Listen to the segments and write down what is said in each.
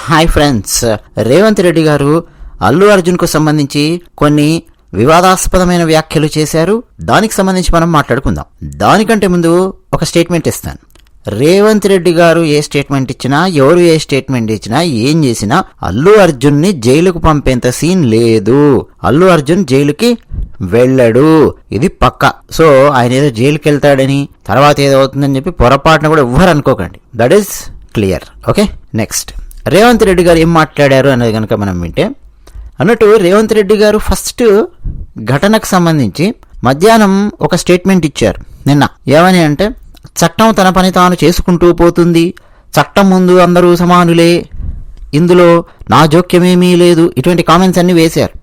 Hi friends, Revanth Reddy గారు అల్లు అర్జున్కు సంబంధించి కొన్ని వివాదాస్పదమైన వ్యాఖ్యలు చేశారు. దానికి సంబంధించి మనం మాట్లాడుకుందాం. దానికంటే ముందు ఒక స్టేట్మెంట్ ఇస్తాను. రేవంత్ రెడ్డి గారు ఏ స్టేట్మెంట్ ఇచ్చినా, ఎవరు ఏ స్టేట్మెంట్ ఇచ్చినా, ఏం చేసినా అల్లు అర్జున్ని జైలుకు పంపేంత సీన్ లేదు. అల్లు అర్జున్ జైలుకి వెళ్ళడు, ఇది పక్కా. సో ఆయన ఏదో జైలుకి వెళ్తాడని తర్వాత ఏదో అవుతుందని చెప్పి పొరపాటున కూడా ఎవ్వరు అనుకోకండి. That is clear. Okay, next Revanth Reddy గారు ఏం మాట్లాడారు అనేది కనుక మనం వింటే, అన్నట్టు రేవంత్ రెడ్డి గారు ఫస్ట్ ఘటనకు సంబంధించి మధ్యాహ్నం ఒక స్టేట్మెంట్ ఇచ్చారు నిన్న. ఏమని అంటే, చట్టం తన పని తాను చేసుకుంటూ పోతుంది, చట్టం ముందు అందరూ సమానులే, ఇందులో నా జోక్యమేమీ లేదు, ఇటువంటి కామెంట్స్ అన్ని వేశారు.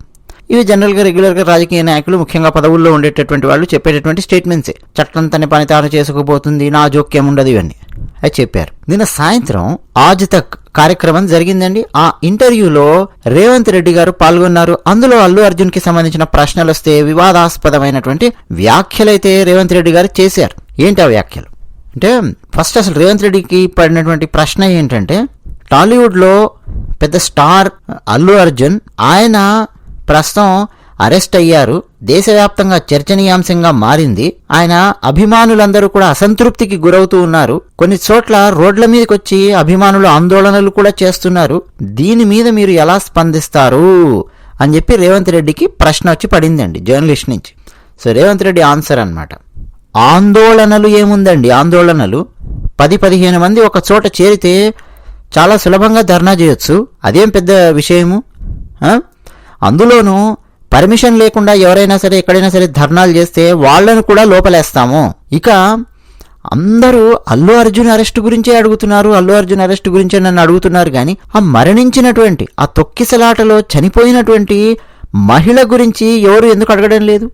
ఇవి జనరల్గా రెగ్యులర్గా రాజకీయ నాయకులు, ముఖ్యంగా పదవుల్లో ఉండేటటువంటి వాళ్ళు చెప్పేటటువంటి స్టేట్మెంట్సే. చట్టం తన పని తాను చేసుకుపోతుంది, నా జోక్యం ఉండదు, ఇవన్నీ అది చెప్పారు. నిన్న సాయంత్రం ఆజ్ తక్ కార్యక్రమం జరిగిందండి. ఆ ఇంటర్వ్యూలో రేవంత్ రెడ్డి గారు పాల్గొన్నారు. అందులో అల్లు అర్జున్ కి సంబంధించిన ప్రశ్నలు వస్తే వివాదాస్పదమైనటువంటి వ్యాఖ్యలైతే రేవంత్ రెడ్డి గారు చేశారు. ఏంటి ఆ వ్యాఖ్యలు అంటే, ఫస్ట్ అసలు రేవంత్ రెడ్డికి పడినటువంటి ప్రశ్న ఏంటంటే, టాలీవుడ్లో పెద్ద స్టార్ అల్లు అర్జున్, ఆయన ప్రస్తుతం అరెస్ట్ అయ్యారు, దేశవ్యాప్తంగా చర్చనీయాంశంగా మారింది, ఆయన అభిమానులందరూ కూడా అసంతృప్తికి గురవుతూ ఉన్నారు, కొన్ని చోట్ల రోడ్ల మీదకి వచ్చి అభిమానులు ఆందోళనలు కూడా చేస్తున్నారు, దీని మీద మీరు ఎలా స్పందిస్తారు అని చెప్పి రేవంత్ రెడ్డికి ప్రశ్న వచ్చి పడిందండి జర్నలిస్ట్ నుంచి. సో రేవంత్ రెడ్డి ఆన్సర్ అన్నమాట, ఆందోళనలు ఏముందండి, ఆందోళనలు 10-15 మంది ఒక చోట చేరితే చాలా సులభంగా ధర్నా చేయొచ్చు, అదేం పెద్ద విషయము. అందులోనూ పర్మిషన్ లేకుండా ఎవరైనా సరే ఎక్కడైనా సరే ధర్నాలు చేస్తే వాళ్లను కూడా లోపలేస్తాము. ఇక అందరూ అల్లు అర్జున్ అరెస్ట్ గురించే అడుగుతున్నారు, అల్లు అర్జున్ అరెస్ట్ గురించే నన్ను అడుగుతున్నారు, కానీ ఆ మరణించినటువంటి, ఆ తొక్కిసలాటలో చనిపోయినటువంటి మహిళ గురించి ఎవరు ఎందుకు అడగడం లేదు?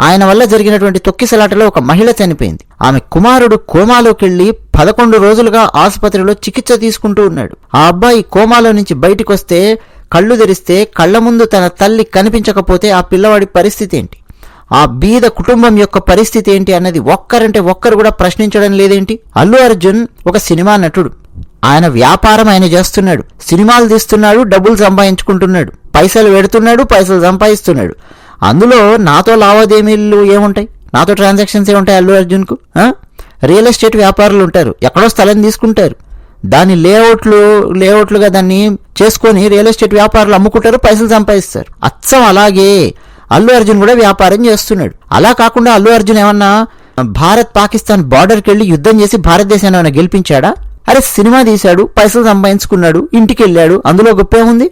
ఆయన వల్ల జరిగినటువంటి తొక్కిసలాటలో ఒక మహిళ చనిపోయింది, ఆమె కుమారుడు కోమాలోకి వెళ్లి 11 రోజులుగా ఆసుపత్రిలో చికిత్స తీసుకుంటూ ఉన్నాడు. ఆ అబ్బాయి కోమాలో నుంచి బయటకు వస్తే, కళ్ళు తెరిస్తే కళ్ల ముందు తన తల్లి కనిపించకపోతే ఆ పిల్లవాడి పరిస్థితి ఏంటి, ఆ బీద కుటుంబం యొక్క పరిస్థితి ఏంటి అన్నది ఒక్కరంటే ఒక్కరు కూడా ప్రశ్నించడం లేదేంటి? అల్లు అర్జున్ ఒక సినిమా నటుడు, ఆయన వ్యాపారం ఆయన చేస్తున్నాడు, సినిమాలు తీస్తున్నాడు, డబ్బులు సంపాదించుకుంటున్నాడు, పైసలు పెడుతున్నాడు, పైసలు సంపాదిస్తున్నాడు. అందులో నాతో లావాదేవీలు ఏముంటాయి, నాతో ట్రాన్సాక్షన్స్ ఏముంటాయి? అల్లు అర్జున్కు రియల్ ఎస్టేట్ వ్యాపారులు ఉంటారు, ఎక్కడో స్థలం తీసుకుంటారు, దాన్ని లేఅవుట్లుగా దాన్ని చేసుకొని రియల్ ఎస్టేట్ వ్యాపారులు అమ్ముకుంటారు, పైసలు సంపాదిస్తారు. అచ్చం అలాగే అల్లు అర్జున్ కూడా వ్యాపారం చేస్తున్నాడు. అలా కాకుండా అల్లు అర్జున్ ఏమన్నా భారత్ పాకిస్తాన్ బార్డర్కి వెళ్ళి యుద్ధం చేసి భారతదేశాన్ని ఏమైనా గెలిపించాడా? అరే సినిమా తీశాడు, పైసలు సంపాదించుకున్నాడు, ఇంటికి వెళ్ళాడు, అందులో గొప్పేముంది?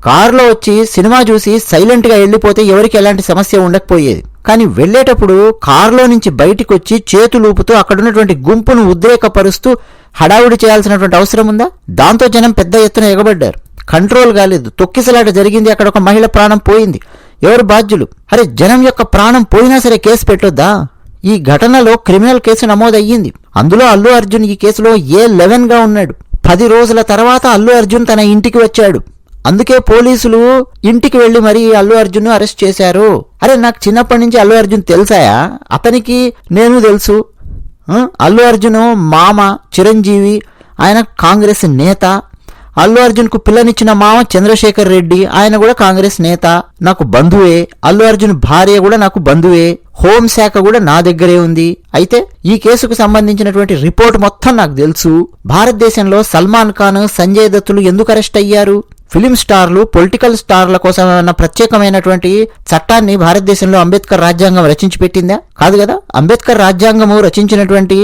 కారులో వచ్చి సినిమా చూసి సైలెంట్ గా వెళ్ళిపోతే ఎవరికి ఎలాంటి సమస్య ఉండకపోయేది. కానీ వెళ్లేటప్పుడు కారులో నుంచి బయటికి వచ్చి చేతులూపుతూ అక్కడున్నటువంటి గుంపును ఉద్రేకపరుస్తూ హడావుడి చేయాల్సినటువంటి అవసరం ఉందా? దాంతో జనం పెద్ద ఎత్తున ఎగబడ్డారు, కంట్రోల్ కాలేదు, తొక్కిసలాట జరిగింది, అక్కడ ఒక మహిళ ప్రాణం పోయింది. ఎవరు బాధ్యులు? అరే జనం యొక్క ప్రాణం పోయినా సరే కేసు పెట్టొద్దా? ఈ ఘటనలో క్రిమినల్ కేసు నమోదయ్యింది. అందులో అల్లు అర్జున్ ఈ కేసులో A11 గా ఉన్నాడు. 10 రోజుల తర్వాత అల్లు అర్జున్ తన ఇంటికి వచ్చాడు, అందుకే పోలీసులు ఇంటికి వెళ్లి మరీ అల్లు అర్జున్ అరెస్ట్ చేశారు. అరే నాకు చిన్నప్పటి నుంచి అల్లు అర్జున్ తెలుసాయా? అతనికి నేను తెలుసు. అల్లు అర్జున్ మామ చిరంజీవి, ఆయన కాంగ్రెస్ నేత. అల్లు అర్జున్ కు పిల్లనిచ్చిన మామ చంద్రశేఖర్ రెడ్డి, ఆయన కూడా కాంగ్రెస్ నేత, నాకు బంధువే. అల్లు అర్జున్ భార్య కూడా నాకు బంధువే, హోంశాఖ కూడా నా దగ్గరే ఉంది. అయితే ఈ కేసుకు సంబంధించినటువంటి రిపోర్ట్ మొత్తం నాకు తెలుసు. భారతదేశంలో సల్మాన్ ఖాన్, సంజయ్ దత్తులు ఎందుకు అరెస్ట్ అయ్యారు? ఫిలిం స్టార్లు, పొలిటికల్ స్టార్ల కోసం ఏమన్నా ప్రత్యేకమైనటువంటి చట్టాన్ని భారతదేశంలో అంబేద్కర్ రాజ్యాంగం రచించి పెట్టిందా? కాదు కదా. అంబేద్కర్ రాజ్యాంగము రచించినటువంటి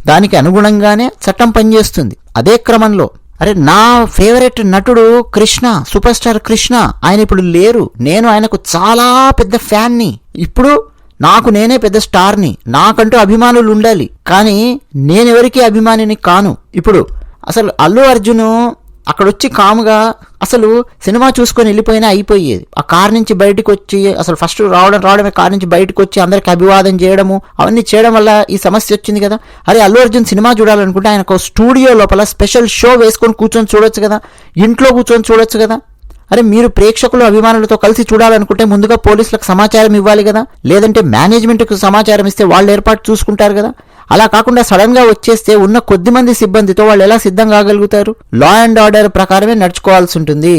దానికి అనుగుణంగానే చట్టం పనిచేస్తుంది. అదే క్రమంలో అరే నా ఫేవరెట్ నటుడు కృష్ణ, సూపర్ స్టార్ కృష్ణ, ఆయన ఇప్పుడు లేరు, నేను ఆయనకు చాలా పెద్ద ఫ్యాన్ని, ఇప్పుడు నాకు నేనే పెద్ద స్టార్ని, నాకంటూ అభిమానులు ఉండాలి, కానీ నేనెవరికి అభిమానిని కాను. ఇప్పుడు అసలు అల్లు అర్జున్ అక్కడొచ్చి కాముగా అసలు సినిమా చూసుకొని వెళ్ళిపోయినా అయిపోయేది. ఆ కార్ నుంచి బయటకు వచ్చి, అసలు ఫస్ట్ రావడమే కార్ నుంచి బయటకు వచ్చి అందరికి అభివాదం చేయడము, అవన్నీ చేయడం వల్ల ఈ సమస్య వచ్చింది కదా. అరే అల్లు అర్జున్ సినిమా చూడాలనుకుంటే ఆయనకు స్టూడియో లోపల స్పెషల్ షో వేసుకొని కూర్చొని చూడొచ్చు కదా, ఇంట్లో కూర్చొని చూడొచ్చు కదా. అరే మీరు ప్రేక్షకులు అభిమానులతో కలిసి చూడాలనుకుంటే ముందుగా పోలీసులకు సమాచారం ఇవ్వాలి కదా, లేదంటే మేనేజ్మెంట్కు సమాచారం ఇస్తే వాళ్ళు ఏర్పాటు చూసుకుంటారు కదా. అలా కాకుండా సడన్ గా వచ్చేస్తే ఉన్న కొద్ది మంది సిబ్బందితో వాళ్ళు ఎలా సిద్ధం కాగలుగుతారు? లా అండ్ ఆర్డర్ ప్రకారమే నడుచుకోవాల్సి ఉంటుంది.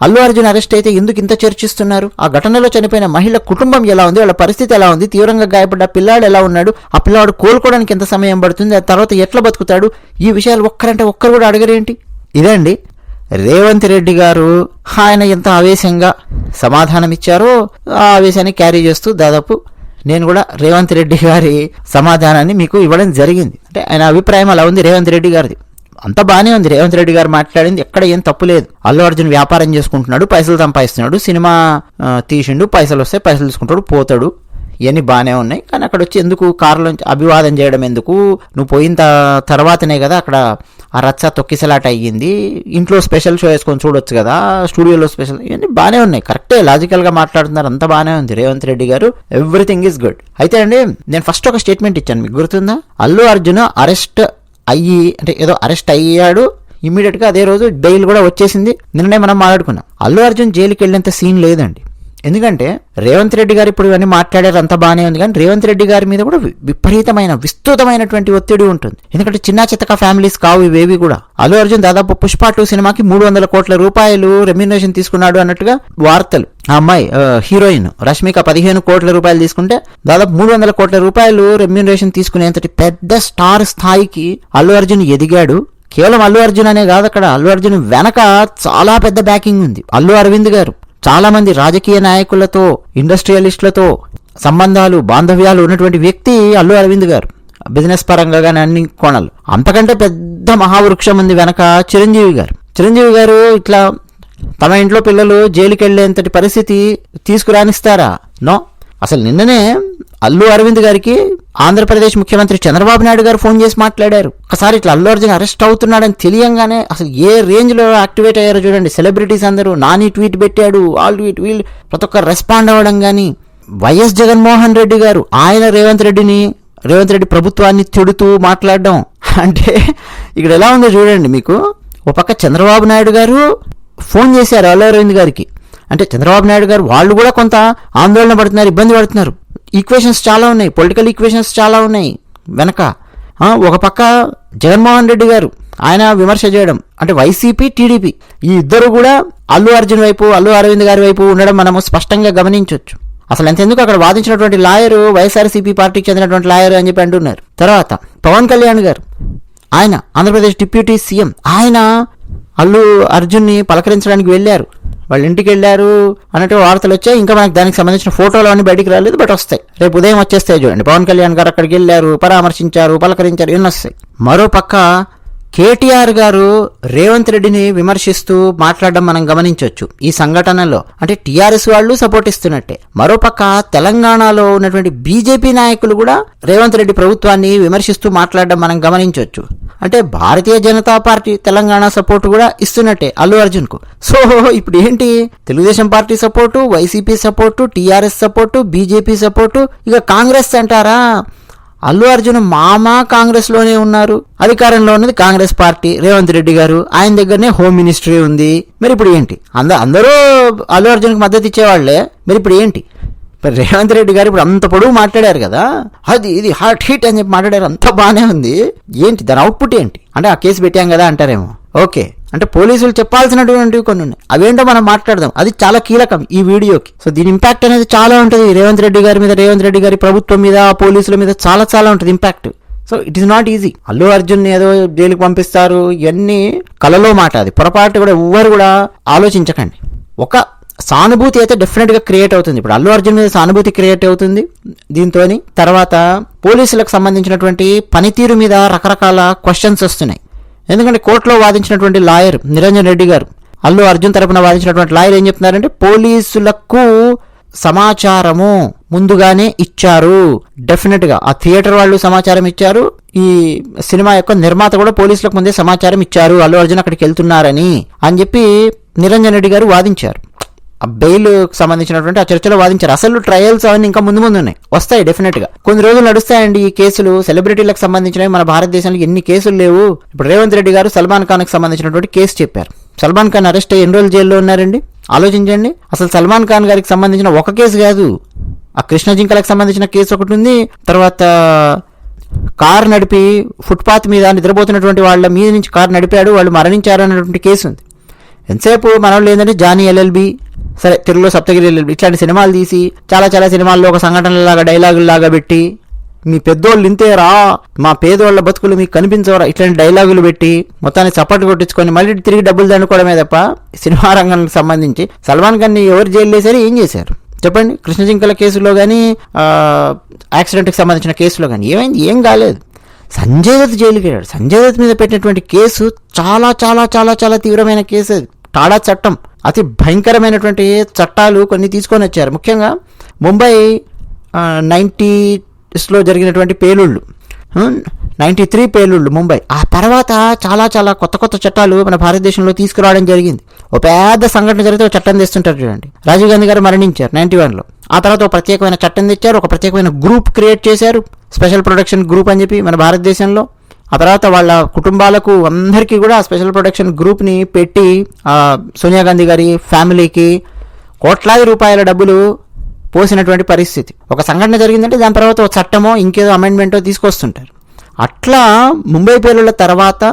అల్లు అర్జున్ అరెస్ట్ అయితే ఎందుకు ఇంత చర్చిస్తున్నారు? ఆ ఘటనలో చనిపోయిన మహిళ కుటుంబం ఎలా ఉంది, వాళ్ళ పరిస్థితి ఎలా ఉంది, తీవ్రంగా గాయపడ్డ పిల్లాడు ఎలా ఉన్నాడు, ఆ పిల్లాడు కోలుకోవడానికి ఎంత సమయం పడుతుంది, ఆ తర్వాత ఎట్లా బతుకుతాడు, ఈ విషయాలు ఒక్కరంటే ఒక్కరు కూడా అడగరేంటి? ఇదండి రేవంత్ రెడ్డి గారు. ఆయన ఎంత ఆవేశంగా సమాధానం ఇచ్చారో ఆ ఆవేశాన్ని క్యారీ చేస్తూ దాదాపు నేను కూడా రేవంత్ రెడ్డి గారి సమాధానాన్ని మీకు ఇవ్వడం జరిగింది. అంటే ఆయన అభిప్రాయం అలా ఉంది రేవంత్ రెడ్డి గారిది. అంత బాగానే ఉంది రేవంత్ రెడ్డి గారు మాట్లాడింది, ఎక్కడ ఏం తప్పు లేదు. అల్లు అర్జున్ వ్యాపారం చేసుకుంటున్నాడు, పైసలు సంపాదిస్తున్నాడు, సినిమా తీసిండు, పైసలు వస్తే పైసలు తీసుకుంటాడు, పోతాడు, ఇవన్నీ బాగానే ఉన్నాయి. కానీ అక్కడ వచ్చి ఎందుకు కారులో అభివాదం చేయడం ఎందుకు? నువ్వు పోయిన తర్వాతనే కదా అక్కడ ఆ రచ్చ తొక్కిసలాట అయ్యింది. ఇంట్లో స్పెషల్ షో వేసుకొని చూడొచ్చు కదా, స్టూడియోలో స్పెషల్, ఇవన్నీ బాగానే ఉన్నాయి. కరెక్టే, లాజికల్గా మాట్లాడుతున్నారు, అంత బాగానే ఉంది రేవంత్ రెడ్డి గారు. Everything is good. అయితే అండి నేను ఫస్ట్ ఒక స్టేట్మెంట్ ఇచ్చాను, మీకు గుర్తుందా? అల్లు అర్జున్ అరెస్ట్ అయ్యి, అంటే ఏదో అరెస్ట్ అయ్యాడు, ఇమీడియట్ గా అదే రోజు బెయిల్ కూడా వచ్చేసింది. నిన్ననే మనం మాట్లాడుకున్నాం. అల్లు అర్జున్ జైలుకి వెళ్ళేంత సీన్ లేదండి. ఎందుకంటే రేవంత్ రెడ్డి గారు ఇప్పుడు ఇవన్నీ మాట్లాడారు, అంత బాగానే ఉంది. కానీ రేవంత్ రెడ్డి గారి మీద కూడా విపరీతమైన విస్తృతమైనటువంటి ఒత్తిడి ఉంటుంది. ఎందుకంటే చిన్న చిత్తక ఫ్యామిలీస్ కావు ఇవేవి కూడా. అల్లు అర్జున్ దాదాపు పుష్ప 2 సినిమాకి 300 కోట్ల రూపాయలు రెమ్యునరేషన్ తీసుకున్నాడు అన్నట్టుగా వార్తలు. ఆ అమ్మాయి హీరోయిన్ రష్మిక 15 కోట్ల రూపాయలు తీసుకుంటే దాదాపు 300 కోట్ల రూపాయలు రెమ్యునరేషన్ తీసుకునేంతటి పెద్ద స్టార్ స్థాయికి అల్లు అర్జున్ ఎదిగాడు. కేవలం అల్లు అర్జున్ అనే కాదు, అక్కడ అల్లు అర్జున్ వెనక చాలా పెద్ద బ్యాకింగ్ ఉంది. అల్లు అరవింద్ గారు చాలా మంది రాజకీయ నాయకులతో, ఇండస్ట్రియలిస్టులతో సంబంధాలు, బాంధవ్యాలు ఉన్నటువంటి వ్యక్తి అల్లు అరవింద్ గారు. బిజినెస్ పరంగా కానీ అన్ని కోణాలు. అంతకంటే పెద్ద మహావృక్షం ఉంది వెనక చిరంజీవి గారు. చిరంజీవి గారు ఇట్లా తమ ఇంట్లో పిల్లలు జైలుకి వెళ్లేంతటి పరిస్థితి తీసుకురానిస్తారా? నో. అసలు నిన్ననే అల్లు అరవింద్ గారికి ఆంధ్రప్రదేశ్ ముఖ్యమంత్రి చంద్రబాబు నాయుడు గారు ఫోన్ చేసి మాట్లాడారు. ఒకసారి ఇట్లా అల్లు అర్జున్ అరెస్ట్ అవుతున్నాడని తెలియంగానే అసలు ఏ రేంజ్ లో యాక్టివేట్ అయ్యారో చూడండి. సెలబ్రిటీస్ అందరూ నాని ట్వీట్ పెట్టాడు, ఆల్ ట్వీట్, వీళ్ళు ప్రతి ఒక్కరు రెస్పాండ్ అవ్వడం. కానీ వైఎస్ జగన్మోహన్ రెడ్డి గారు ఆయన రేవంత్ రెడ్డి ప్రభుత్వాన్ని తిడుతూ మాట్లాడడం అంటే ఇక్కడ ఎలా ఉందో చూడండి మీకు. ఒక పక్క చంద్రబాబు నాయుడు గారు ఫోన్ చేశారు అల్లు అరవింద్ గారికి. అంటే చంద్రబాబు నాయుడు గారు వాళ్ళు కూడా కొంత ఆందోళన పడుతున్నారు, ఇబ్బంది పడుతున్నారు. ఈక్వేషన్స్ చాలా ఉన్నాయి, పొలిటికల్ ఈక్వేషన్స్ చాలా ఉన్నాయి వెనక. ఒక పక్క జగన్మోహన్ రెడ్డి గారు ఆయన విమర్శ చేయడం, అంటే వైసీపీ టీడీపీ ఈ ఇద్దరు కూడా అల్లు అర్జున్ వైపు, అల్లు అరవింద్ గారి వైపు ఉండడం మనము స్పష్టంగా గమనించవచ్చు. అసలు అంతెందుకు అక్కడ వాదించినటువంటి లాయరు వైఎస్ఆర్సీపీ పార్టీకి చెందినటువంటి లాయర్ అని చెప్పి అంటున్నారు. తర్వాత పవన్ కళ్యాణ్ గారు, ఆయన ఆంధ్రప్రదేశ్ డిప్యూటీ సీఎం, ఆయన అల్లు అర్జున్ని పలకరించడానికి వెళ్ళారు, వాళ్ళ ఇంటికి వెళ్ళారు అన్నట్టు వార్తలు వచ్చాయి. ఇంకా మనకి దానికి సంబంధించిన ఫోటోలు అన్ని బయటికి రాలేదు, బట్ వస్తాయి, రేపు ఉదయం వచ్చేస్తాయి. చూడండి, పవన్ కళ్యాణ్ గారు అక్కడికి వెళ్ళారు, పరామర్శించారు, పలకరించారు, ఎన్ని వస్తాయి. మరో పక్క కేటీఆర్ గారు రేవంత్ రెడ్డిని విమర్శిస్తూ మాట్లాడడం మనం గమనించవచ్చు ఈ సంఘటనలో. అంటే టీఆర్ఎస్ వాళ్ళు సపోర్ట్ ఇస్తున్నట్టే. మరోపక్క తెలంగాణలో ఉన్నటువంటి బీజేపీ నాయకులు కూడా రేవంత్ రెడ్డి ప్రభుత్వాన్ని విమర్శిస్తూ మాట్లాడడం మనం గమనించవచ్చు. అంటే భారతీయ జనతా పార్టీ తెలంగాణ సపోర్ట్ కూడా ఇస్తున్నట్టే అల్లు అర్జున్ కు. సో ఇప్పుడు ఏంటి, Telugu Desam party support, YCP support, TRS support, BJP support, ఇక కాంగ్రెస్ అంటారా? అల్లు అర్జున్ మామ కాంగ్రెస్ లోనే ఉన్నారు, అధికారంలో ఉన్నది కాంగ్రెస్ పార్టీ, రేవంత్ రెడ్డి గారు, ఆయన దగ్గరనే హోమ్ మినిస్ట్రీ ఉంది. మరి ఇప్పుడు ఏంటి, అందరూ అల్లు అర్జున్కి మద్దతు ఇచ్చేవాళ్లే, మరి ఇప్పుడు ఏంటి? రేవంత్ రెడ్డి గారు ఇప్పుడు అంత పొడవు మాట్లాడారు కదా, ఇది హాట్ హిట్ అని చెప్పి మాట్లాడారు, అంత బాగానే ఉంది. ఏంటి దాని అవుట్పుట్ ఏంటి? అంటే ఆ కేసు పెట్టాం కదా అంటారేమో. ఓకే, అంటే పోలీసులు చెప్పాల్సినటువంటివి కొన్ని ఉన్నాయి, అవేంటో మనం మాట్లాడదాం. అది చాలా కీలకం ఈ వీడియోకి. సో దీని ఇంపాక్ట్ అనేది చాలా ఉంటుంది రేవంత్ రెడ్డి గారి మీద, రేవంత్ రెడ్డి గారి ప్రభుత్వం మీద, పోలీసుల మీద చాలా చాలా ఉంటుంది impact. So it is not easy. Allu Arjun ఏదో జైలుకి పంపిస్తారు, ఇవన్నీ కలలో మాట. అది పొరపాటు కూడా ఎవ్వరు కూడా ఆలోచించకండి. ఒక సానుభూతి అయితే డెఫినెట్ గా క్రియేట్ అవుతుంది. ఇప్పుడు అల్లు అర్జున్ మీద సానుభూతి క్రియేట్ అవుతుంది దీంతో. తర్వాత పోలీసులకు సంబంధించినటువంటి పనితీరు మీద రకరకాల క్వశ్చన్స్ వస్తున్నాయి. ఎందుకంటే కోర్టులో వాదించినటువంటి లాయర్ నిరంజన్ రెడ్డి గారు, అల్లు అర్జున్ తరపున వాదించినటువంటి లాయర్ ఏం చెప్తున్నారంటే, పోలీసులకు సమాచారము ముందుగానే ఇచ్చారు. డెఫినెట్ గా ఆ థియేటర్ వాళ్ళు సమాచారం ఇచ్చారు, ఈ సినిమా యొక్క నిర్మాత కూడా పోలీసులకు ముందే సమాచారం ఇచ్చారు అల్లు అర్జున్ అక్కడికి వెళ్తున్నారని అని చెప్పి నిరంజన్ రెడ్డి గారు వాదించారు. ఆ బెయిల్ సంబంధించినటువంటి ఆ చర్చలో వాదించారు. అసలు ట్రయల్స్ అవన్నీ ఇంకా ముందు ఉన్నాయి, వస్తాయి డెఫినెట్ గా. కొన్ని రోజులు నడుస్తాయండి ఈ కేసులు. సెలబ్రిటీలకు సంబంధించినవి మన భారతదేశంలో ఎన్ని కేసులు లేవు. ఇప్పుడు రేవంత్ రెడ్డి గారు సల్మాన్ ఖాన్ కి సంబంధించినటువంటి కేసు చెప్పారు. సల్మాన్ ఖాన్ అరెస్ట్ అయ్యి ఎన్ని రోజులు జైల్లో ఉన్నారండి? ఆలోచించండి. అసలు సల్మాన్ ఖాన్ గారికి సంబంధించిన ఒక కేసు కాదు, ఆ కృష్ణ జింకలకు సంబంధించిన కేసు ఒకటి ఉంది. తర్వాత కారు నడిపి ఫుట్పాత్ మీద నిద్రపోతున్నటువంటి వాళ్ళ మీద నుంచి కారు నడిపాడు, వాళ్ళు మరణించారు అన్నటువంటి కేసు ఉంది. ఎంతసేపు మనోళ్ళు ఏంటంటే జానీ ఎల్ఎల్బి, సరే తెలుగులో సప్తగిరి ఎల్ఎల్బి, ఇట్లాంటి సినిమాలు తీసి చాలా సినిమాల్లో ఒక సంఘటనలాగా డైలాగుల్లాగా పెట్టి మీ పెద్దోళ్ళు ఇంతేరా, మా పేదోళ్ళ బతుకులు మీకు కనిపించవరా, ఇట్లాంటి డైలాగులు పెట్టి మొత్తాన్ని చప్పట్లు కొట్టించుకొని మళ్ళీ తిరిగి డబ్బులు దండుకోవడమే తప్ప సినిమా రంగానికి సంబంధించి సల్మాన్ ఖాన్ని ఎవరు జైలు వేశారు, ఏం చేశారు చెప్పండి? కృష్ణ జింకల కేసులో కానీ యాక్సిడెంట్కి సంబంధించిన కేసులో కానీ ఏమైంది? ఏం కాలేదు. సంజయ్ దత్ జైలుకి వెళ్ళాడు. సంజయ్ దత్ మీద పెట్టినటువంటి కేసు చాలా చాలా చాలా చాలా తీవ్రమైన కేసు. టాడా చట్టం, అతి భయంకరమైనటువంటి చట్టాలు కొన్ని తీసుకొని వచ్చారు. ముఖ్యంగా ముంబై 90స్లో జరిగినటువంటి పేలుళ్ళు, 93 పేలుళ్ళు ముంబై. ఆ తర్వాత చాలా చాలా కొత్త చట్టాలు మన భారతదేశంలో తీసుకురావడం జరిగింది. ఒక పెద్ద సంఘటన జరిగితే ఒక చట్టం తెస్తుంటారు చూడండి. రాజీవ్ గాంధీ గారు మరణించారు 91లో. ఆ తర్వాత ఒక ప్రత్యేకమైన చట్టం తెచ్చారు, ఒక ప్రత్యేకమైన గ్రూప్ క్రియేట్ చేశారు, స్పెషల్ ప్రొటెక్షన్ గ్రూప్ అని చెప్పి మన భారతదేశంలో. ఆ తర్వాత వాళ్ళ కుటుంబాలకు అందరికీ కూడా స్పెషల్ ప్రొటెక్షన్ గ్రూప్ని పెట్టి సోనియా గాంధీ గారి ఫ్యామిలీకి కోట్లాది రూపాయల డబ్బులు పోసినటువంటి పరిస్థితి. ఒక సంఘటన జరిగిందంటే దాని తర్వాత ఒక చట్టమో ఇంకేదో అమెండ్మెంటో తీసుకొస్తుంటారు. అట్లా ముంబై పేలుళ్ల తర్వాత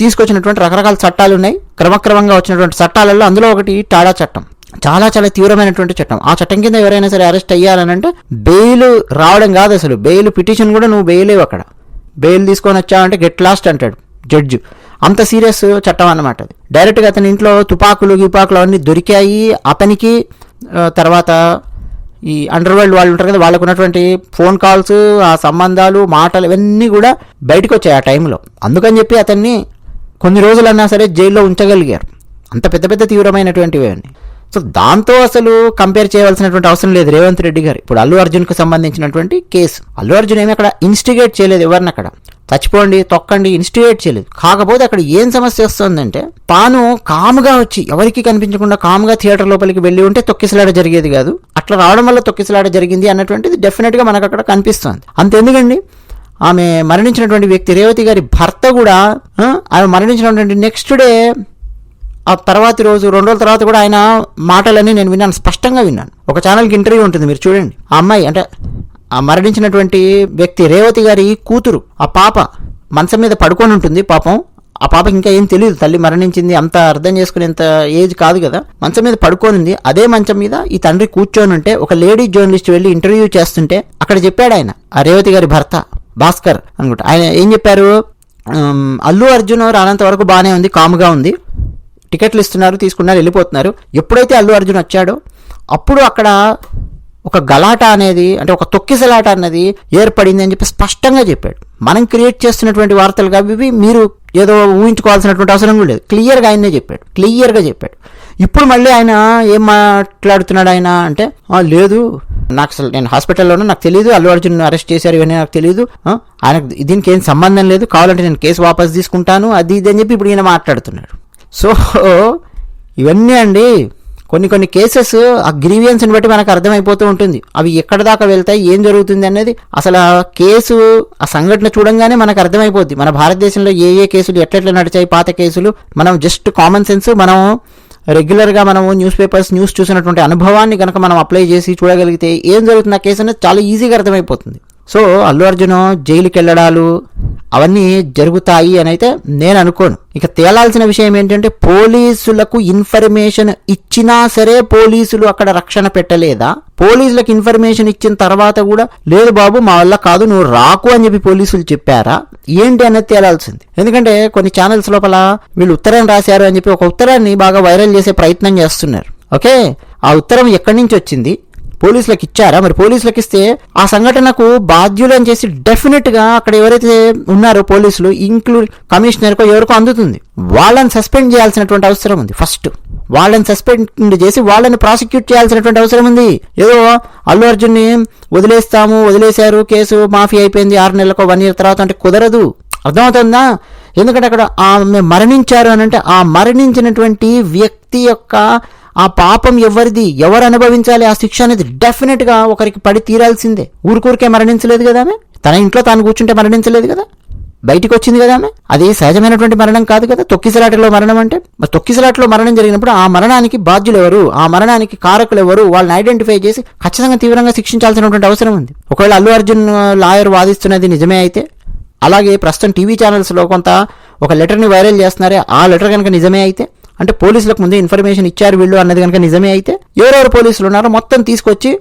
తీసుకొచ్చినటువంటి రకరకాల చట్టాలు ఉన్నాయి. క్రమక్రమంగా వచ్చినటువంటి చట్టాలలో అందులో ఒకటి టాడా చట్టం. చాలా చాలా తీవ్రమైనటువంటి చట్టం. ఆ చట్టం కింద ఎవరైనా సరే అరెస్ట్ అయ్యాలనంటే బెయిల్ రావడం కాదు, అసలు బెయిల్ పిటిషన్ కూడా నువ్వు బెయిలేవు. అక్కడ బెయిల్ తీసుకొని వచ్చావంటే గెట్ లాస్ట్ అంటాడు జడ్జి. అంత సీరియస్ చట్టం అన్నమాట అది. డైరెక్ట్గా అతని ఇంట్లో తుపాకులు అవన్నీ దొరికాయి అతనికి. తర్వాత ఈ అండర్ వరల్డ్ వాళ్ళు ఉంటారు కదా, వాళ్ళకు ఉన్నటువంటి ఫోన్ కాల్స్, ఆ సంబంధాలు, మాటలు ఇవన్నీ కూడా బయటకు వచ్చాయి ఆ టైంలో. అందుకని చెప్పి అతన్ని కొన్ని రోజులన్నా సరే జైల్లో ఉంచగలిగారు. అంత పెద్ద తీవ్రమైనటువంటివి అన్నీ. సో దాంతో అసలు కంపేర్ చేయవలసినటువంటి అవసరం లేదు రేవంత్ రెడ్డి గారు. ఇప్పుడు అల్లు అర్జున్కి సంబంధించినటువంటి కేసు, అల్లు అర్జున్ ఏమి అక్కడ ఇన్స్టిగేట్ చేయలేదు ఎవరిని, అక్కడ చచ్చిపోండి తొక్కండి ఇన్స్టిగేట్ చేయలేదు. కాకపోతే అక్కడ ఏం సమస్య వస్తుందంటే తాను కాముగా వచ్చి ఎవరికి కనిపించకుండా కాముగా థియేటర్ లోపలికి వెళ్ళి ఉంటే తొక్కిసలాట జరిగేది కాదు. అట్లా రావడం వల్ల తొక్కిసలాట జరిగింది అన్నటువంటిది డెఫినెట్గా మనకు అక్కడ కనిపిస్తుంది. అంతెందుకండి, ఆమె మరణించినటువంటి వ్యక్తి రేవతి గారి భర్త కూడా ఆమె మరణించినటువంటి నెక్స్ట్ డే, ఆ తర్వాతి రోజు 2 రోజుల తర్వాత కూడా ఆయన మాటలన్నీ నేను విన్నాను, స్పష్టంగా విన్నాను. ఒక ఛానల్కి ఇంటర్వ్యూ ఉంటుంది, మీరు చూడండి. ఆ అమ్మాయి అంటే ఆ మరణించినటువంటి వ్యక్తి రేవతి గారి కూతురు, ఆ పాప మంచం మీద పడుకొని ఉంటుంది. పాపం ఆ పాపకి ఇంకా ఏం తెలియదు, తల్లి మరణించింది, అంత అర్థం చేసుకునేంత ఏజ్ కాదు కదా. మంచం మీద పడుకొని ఉంది. అదే మంచం మీద ఈ తండ్రి కూర్చొని ఉంటే ఒక లేడీ జర్నలిస్ట్ వెళ్ళి ఇంటర్వ్యూ చేస్తుంటే అక్కడ చెప్పాడు ఆయన, ఆ రేవతి గారి భర్త భాస్కర్ అనుకుంటా, ఆయన ఏం చెప్పారు, అల్లు అర్జున్ రానంత వరకు బాగానే ఉంది, కాముగా ఉంది, టికెట్లు ఇస్తున్నారు, తీసుకున్నారు, వెళ్ళిపోతున్నారు. ఎప్పుడైతే అల్లు అర్జున్ వచ్చాడో అప్పుడు అక్కడ ఒక గలాట అనేది, అంటే ఒక తొక్కిసలాట అన్నది ఏర్పడింది అని చెప్పి స్పష్టంగా చెప్పాడు. మనం క్రియేట్ చేస్తున్నటువంటి వార్తలు కాబట్టి మీరు ఏదో ఊహించుకోవాల్సినటువంటి అవసరం కూడా లేదు. క్లియర్గా ఆయనే చెప్పాడు, క్లియర్గా చెప్పాడు. ఇప్పుడు మళ్ళీ ఆయన ఏం మాట్లాడుతున్నాడు ఆయన అంటే, లేదు నాకు అసలు నేను హాస్పిటల్లోనే నాకు తెలియదు, అల్లు అర్జున్ అరెస్ట్ చేశారు ఇవన్నీ నాకు తెలియదు, ఆయనకు దీనికి ఏం సంబంధం లేదు, కావాలంటే నేను కేసు వాపస్ తీసుకుంటాను, అది ఇది అని చెప్పి ఇప్పుడు ఈయన మాట్లాడుతున్నాడు. సో ఇవన్నీ అండి కొన్ని కేసెస్ ఆ గ్రీవియన్స్ని బట్టి మనకు అర్థమైపోతూ ఉంటుంది. అవి ఎక్కడ దాకా వెళ్తాయి, ఏం జరుగుతుంది అనేది అసలు ఆ కేసు, ఆ సంఘటన చూడంగానే మనకు అర్థమైపోద్ది. మన భారతదేశంలో ఏ కేసులు ఎట్లెట్లా నడిచాయి, పాత కేసులు. మనం జస్ట్ కామన్ సెన్స్, మనం రెగ్యులర్గా మనము న్యూస్ చూసినటువంటి అనుభవాన్ని కనుక మనం అప్లై చేసి చూడగలిగితే ఏం జరుగుతుంది ఆ కేసు అనేది చాలా ఈజీగా అర్థమైపోతుంది. సో అల్లు అర్జున్ జైలుకి వెళ్ళడాలు అవన్నీ జరుగుతాయి అని అయితే నేను అనుకోను. ఇక తేలాల్సిన విషయం ఏంటంటే, పోలీసులకు ఇన్ఫర్మేషన్ ఇచ్చినా సరే పోలీసులు అక్కడ రక్షణ పెట్టలేదా, పోలీసులకు ఇన్ఫర్మేషన్ ఇచ్చిన తర్వాత కూడా లేదు బాబు మా వల్ల కాదు నువ్వు రాకు అని చెప్పి పోలీసులు చెప్పారా, ఏంటి అనేది తేలాల్సింది. ఎందుకంటే కొన్ని ఛానల్స్ లోపల వీళ్ళు ఉత్తరం రాశారు అని చెప్పి ఒక ఉత్తరాన్ని బాగా వైరల్ చేసే ప్రయత్నం చేస్తున్నారు. ఓకే, ఆ ఉత్తరం ఎక్కడి నుంచి వచ్చింది, పోలీసులకు ఇచ్చారా? మరి పోలీసులకు ఇస్తే ఆ సంఘటనకు బాధ్యులు అని చేసి డెఫినెట్గా అక్కడ ఎవరైతే ఉన్నారో పోలీసులు, ఇంక్లూడ్ కమిషనర్కో ఎవరికో అందుతుంది. వాళ్ళని సస్పెండ్ చేయాల్సినటువంటి అవసరం ఉంది. ఫస్ట్ వాళ్ళని సస్పెండ్ చేసి వాళ్ళని ప్రాసిక్యూట్ చేయాల్సినటువంటి అవసరం ఉంది. ఏదో అల్లు అర్జున్ని వదిలేశారు, కేసు మాఫీ అయిపోయింది 6 నెలలకో 1 year తర్వాత అంటే కుదరదు. అర్థమవుతుందా? ఎందుకంటే అక్కడ ఆమె మరణించారు అని అంటే ఆ మరణించినటువంటి వ్యక్తి యొక్క ఆ పాపం ఎవరిది, ఎవరు అనుభవించాలి ఆ శిక్ష అనేది డెఫినెట్గా ఒకరికి పడి తీరాల్సిందే. ఊరికే మరణించలేదు కదా ఆమె, తన ఇంట్లో తాను కూర్చుంటే మరణించలేదు కదా, బయటికి వచ్చింది కదా ఆమె. అది సహజమైనటువంటి మరణం కాదు కదా తొక్కిసలాటలో మరణం అంటే. మరి తొక్కిసలాటలో మరణం జరిగినప్పుడు ఆ మరణానికి బాధ్యులు ఎవరు, ఆ మరణానికి కారకులు ఎవరు, వాళ్ళని ఐడెంటిఫై చేసి ఖచ్చితంగా తీవ్రంగా శిక్షించాల్సినటువంటి అవసరం ఉంది. ఒకవేళ అల్లు అర్జున్ లాయర్ వాదిస్తున్నది నిజమే అయితే, అలాగే ప్రస్తుతం టీవీ ఛానల్స్లో కొంత ఒక లెటర్ని వైరల్ చేస్తున్నారే, ఆ లెటర్ కనుక నిజమే అయితే, అంటే పోలీసులకు ముందే ఇన్ఫర్మేషన్ ఇచ్చారు వీళ్ళు అన్నది కనుక నిజమే అయితే, ఎవరెవరు పోలీసులు ఉన్నారో మొత్తం తీసుకొచ్చి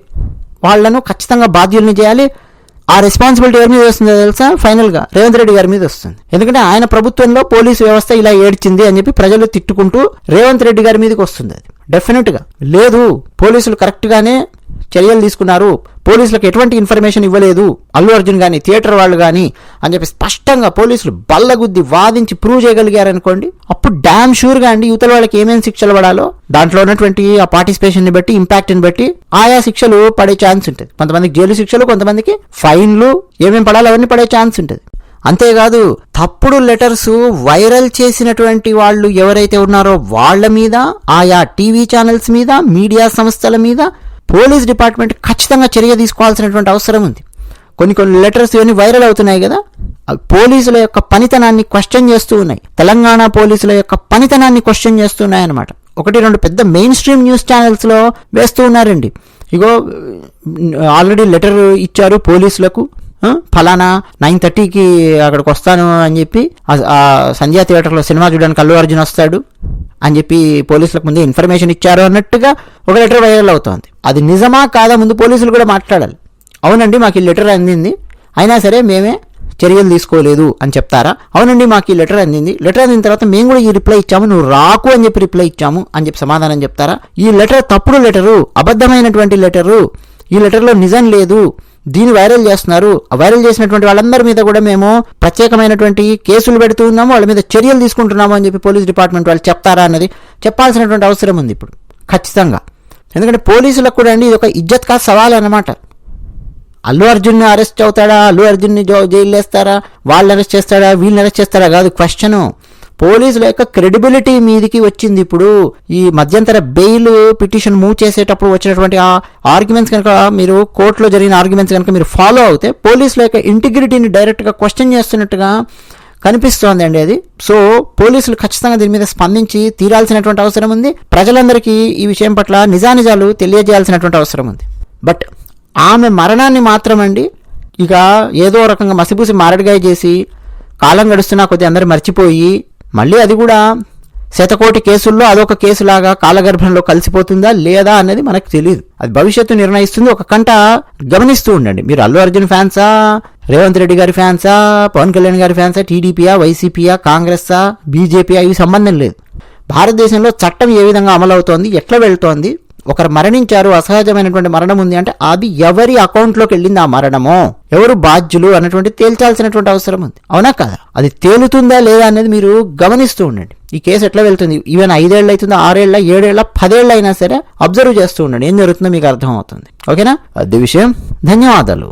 వాళ్లను ఖచ్చితంగా బాధ్యుల్ని చేయాలి. ఆ రెస్పాన్సిబిలిటీ ఎవరి మీద వస్తుందో తెలుసా? ఫైనల్గా రేవంత్ రెడ్డి గారి మీద వస్తుంది. ఎందుకంటే ఆయన ప్రభుత్వంలో పోలీసు వ్యవస్థ ఇలా ఏడ్చింది అని చెప్పి ప్రజలు తిట్టుకుంటూ రేవంత్ రెడ్డి గారి మీదకి వస్తుంది. అది డెఫినెట్గా లేదు, పోలీసులు కరెక్ట్గానే చర్యలు తీసుకున్నారు, పోలీసులకు ఎటువంటి ఇన్ఫర్మేషన్ ఇవ్వలేదు అల్లు అర్జున్ కానీ థియేటర్ వాళ్ళు కానీ అని చెప్పి స్పష్టంగా పోలీసులు బల్లగుద్ది వాదించి ప్రూవ్ చేయగలిగారనుకోండి, అప్పుడు డామ్ షూర్గా అండి యువతల వాళ్ళకి ఏమేమి శిక్షలు పడాలో దాంట్లో ఉన్నటువంటి ఆ పార్టిసిపేషన్ని బట్టి ఇంపాక్ట్ని బట్టి ఆయా శిక్షలు పడే ఛాన్స్ ఉంటుంది. కొంతమందికి జైలు శిక్షలు, కొంతమందికి ఫైన్లు, ఏమేమి పడాలో అవన్నీ పడే ఛాన్స్ ఉంటుంది. అంతేకాదు తప్పుడు లెటర్స్ వైరల్ చేసినటువంటి వాళ్ళు ఎవరైతే ఉన్నారో వాళ్ళ మీద, ఆయా టీవీ ఛానల్స్ మీద, మీడియా సంస్థల మీద పోలీస్ డిపార్ట్మెంట్ ఖచ్చితంగా చర్య తీసుకోవాల్సినటువంటి అవసరం ఉంది. కొన్ని లెటర్స్ ఇవన్నీ వైరల్ అవుతున్నాయి కదా, పోలీసుల యొక్క పనితనాన్ని క్వశ్చన్ చేస్తూ ఉన్నాయి. తెలంగాణ పోలీసుల యొక్క పనితనాన్ని క్వశ్చన్ చేస్తున్నాయి అన్నమాట. 1-2 పెద్ద మెయిన్ స్ట్రీమ్ న్యూస్ ఛానల్స్లో వేస్తూ ఉన్నారండి. ఇగో ఆల్రెడీ లెటర్ ఇచ్చారు పోలీసులకు, ఫలానా 9:30కి అక్కడికి వస్తాను అని చెప్పి, ఆ సంధ్యా థియేటర్లో సినిమా చూడడానికి అల్లు అర్జున్ వస్తాడు అని చెప్పి పోలీసులకు ముందే ఇన్ఫర్మేషన్ ఇచ్చారు అన్నట్టుగా ఒక లెటర్ వైరల్ అవుతోంది. అది నిజమా కాదా ముందు పోలీసులు కూడా మాట్లాడాలి. అవునండి మాకు ఈ లెటర్ అందింది, అయినా సరే మేమే చర్యలు తీసుకోలేదు అని చెప్తారా? అవునండి మాకు ఈ లెటర్ అందింది, లెటర్ అందిన తర్వాత మేము కూడా ఈ రిప్లై ఇచ్చాము, నువ్వు రాకు అని చెప్పి రిప్లై ఇచ్చాము అని చెప్పి సమాధానం చెప్తారా? ఈ లెటర్ తప్పుడు లెటరు, అబద్ధమైనటువంటి లెటరు, ఈ లెటర్లో నిజం లేదు, దీన్ని వైరల్ చేస్తున్నారు, వైరల్ చేసినటువంటి వాళ్ళందరి మీద కూడా మేము ప్రత్యేకమైనటువంటి కేసులు పెడుతూ ఉన్నాము, వాళ్ళ మీద చర్యలు తీసుకుంటున్నాము అని చెప్పి పోలీస్ డిపార్ట్మెంట్ వాళ్ళు చెప్తారా అన్నది చెప్పాల్సినటువంటి అవసరం ఉంది ఇప్పుడు ఖచ్చితంగా. ఎందుకంటే పోలీసులకు కూడా అండి ఇది ఒక ఇజ్జత్ కా సవాల్ అన్నమాట. అల్లు అర్జున్ని అరెస్ట్ అవుతాడా, అల్లు అర్జున్ని జైలు వేస్తారా, వాళ్ళని అరెస్ట్ చేస్తాడా, వీళ్ళని అరెస్ట్ చేస్తారా కాదు క్వశ్చను. పోలీసుల యొక్క క్రెడిబిలిటీ మీదికి వచ్చింది. ఇప్పుడు ఈ మధ్యంతర బెయిల్ పిటిషన్ మూవ్ చేసేటప్పుడు వచ్చినటువంటి ఆ ఆర్గ్యుమెంట్స్ కనుక మీరు కోర్టులో జరిగిన ఆర్గ్యుమెంట్స్ కనుక మీరు ఫాలో అవుతే పోలీసుల యొక్క ఇంటిగ్రిటీని డైరెక్ట్గా క్వశ్చన్ చేస్తున్నట్టుగా కనిపిస్తోంది అండి అది. సో పోలీసులు ఖచ్చితంగా దీని మీద స్పందించి తీరాల్సినటువంటి అవసరం ఉంది. ప్రజలందరికీ ఈ విషయం పట్ల నిజానిజాలు తెలియజేయాల్సినటువంటి అవసరం ఉంది. బట్ ఆమె మరణాన్ని మాత్రం అండి ఇక ఏదో రకంగా మసిపూసి మారడిగాయ చేసి కాలం గడుస్తున్నా కొద్దిగా అందరూ మర్చిపోయి మళ్ళీ అది కూడా శతకోటి కేసుల్లో అదొక కేసులాగా కాలగర్భంలో కలిసిపోతుందా లేదా అనేది మనకు తెలియదు. అది భవిష్యత్తు నిర్ణయిస్తుంది. ఒక కంట గమనిస్తూ ఉండండి. మీరు అల్లు అర్జున్ ఫ్యాన్సా, రేవంత్ రెడ్డి గారి ఫ్యాన్సా, పవన్ కళ్యాణ్ గారి ఫ్యాన్సా, టీడీపీయా, వైసీపీయా, కాంగ్రెస్సా, బీజేపీయా, ఇవి సంబంధం లేదు. భారతదేశంలో చట్టం ఏ విధంగా అమలవుతోంది, ఎట్లా వెళ్తోంది, ఒకరు మరణించారు, అసహజమైనటువంటి మరణం ఉంది అంటే అది ఎవరి అకౌంట్లోకి వెళ్ళింది ఆ మరణమో, ఎవరు బాధ్యులు అన్నటువంటి తేల్చాల్సినటువంటి అవసరం ఉంది. అవునా కదా? అది తేలుతుందా లేదా అనేది మీరు గమనిస్తూ ఉండండి. ఈ కేసు ఎట్లా వెళ్తుంది, ఈవెన్ 5 ఏళ్ళు అవుతుందా, 6 ఏళ్ళ, 7 ఏళ్ళ, 10 ఏళ్ళు అయినా సరే అబ్జర్వ్ చేస్తూ ఉండండి, ఏం జరుగుతుందో మీకు అర్థం అవుతుంది. ఓకేనా? అది విషయం. ధన్యవాదాలు.